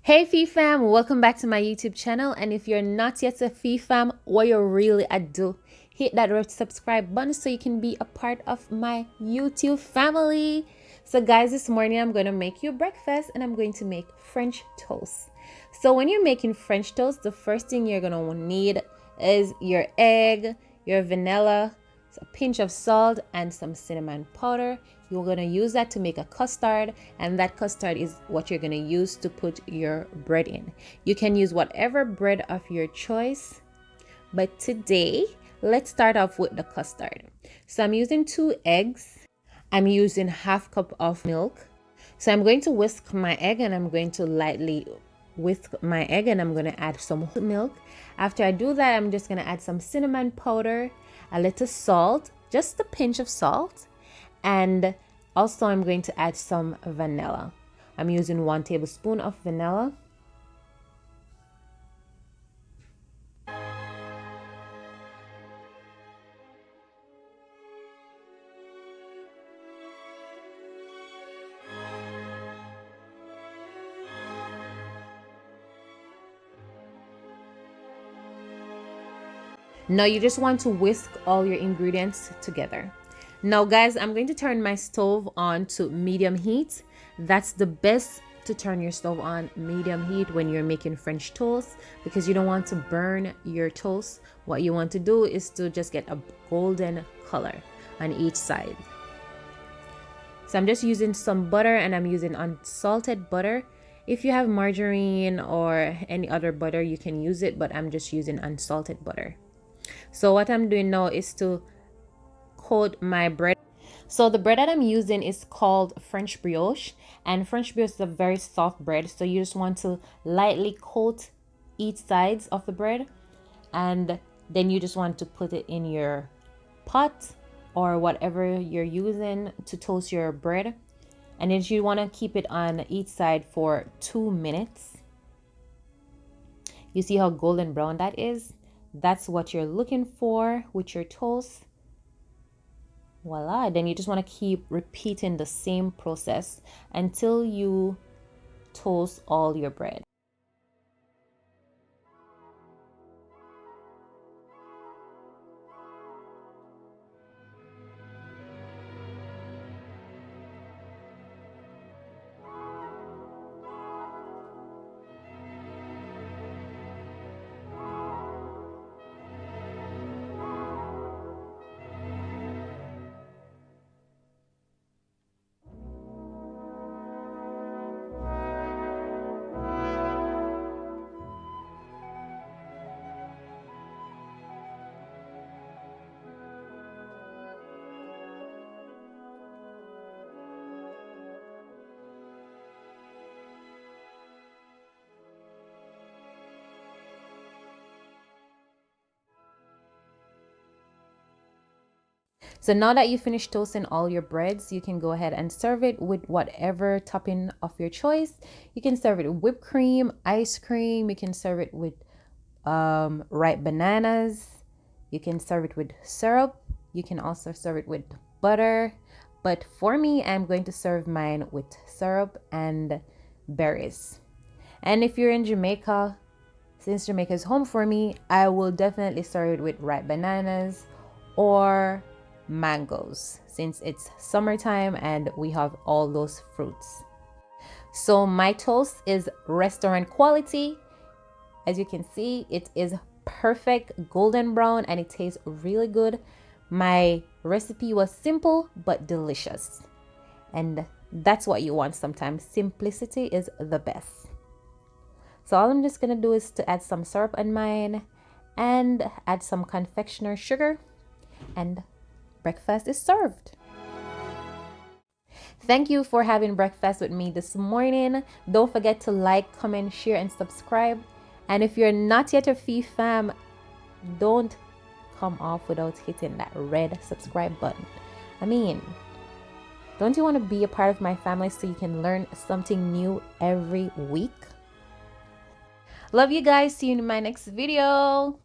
Hey Fefam, welcome back to my YouTube channel. And if you're not yet a Fefam, what you really do, hit that red subscribe button so you can be a part of my YouTube family. So guys, this morning I'm going to make you breakfast and I'm going to make French toast. So when you're making French toast, the first thing you're going to need is your egg, your vanilla, a pinch of salt, and some cinnamon powder. You're going to use that to make a custard, and that custard is what you're going to use to put your bread in. You can use whatever bread of your choice, but today let's start off with the custard. So I'm using 2 eggs. I'm using half cup of milk. So I'm going to whisk my egg and I'm going to lightly whisk my egg and I'm going to add some milk. After I do that, I'm just going to add some cinnamon powder, a little salt, just a pinch of salt, and also I'm going to add some vanilla. I'm using 1 tablespoon of vanilla. Now you just want to whisk all your ingredients together. Now guys, I'm going to turn my stove on to medium heat. That's the best to turn your stove on medium heat when you're making French toast, because you don't want to burn your toast. What you want to do is to just get a golden color on each side. So I'm just using some butter and I'm using unsalted butter. If you have margarine or any other butter, you can use it, but I'm just using unsalted butter. So what I'm doing now is to coat my bread. So the bread that I'm using is called French brioche, and French brioche is a very soft bread. So you just want to lightly coat each sides of the bread, and then you just want to put it in your pot or whatever you're using to toast your bread. And then you want to keep it on each side for 2 minutes. You see how golden brown that is? That's what you're looking for with your toast. Voila. Then you just want to keep repeating the same process until you toast all your bread. So now that you finished toasting all your breads, you can go ahead and serve it with whatever topping of your choice. You can serve it with whipped cream, ice cream. You can serve it with ripe bananas. You can serve it with syrup. You can also serve it with butter. But for me, I'm going to serve mine with syrup and berries. And if you're in Jamaica, since Jamaica is home for me, I will definitely serve it with ripe bananas or mangoes, since it's summertime and we have all those fruits. So my toast is restaurant quality. As you can see, it is perfect golden brown and it tastes really good. My recipe was simple but delicious, and that's what you want sometimes. Simplicity is the best. So all I'm just gonna do is to add some syrup on mine and add some confectioner sugar, and breakfast is served. Thank you for having breakfast with me this morning. Don't forget to like, comment, share, and subscribe. And if you're not yet a Fefam, don't come off without hitting that red subscribe button. I mean, don't you want to be a part of my family so you can learn something new every week? Love you guys. See you in my next video.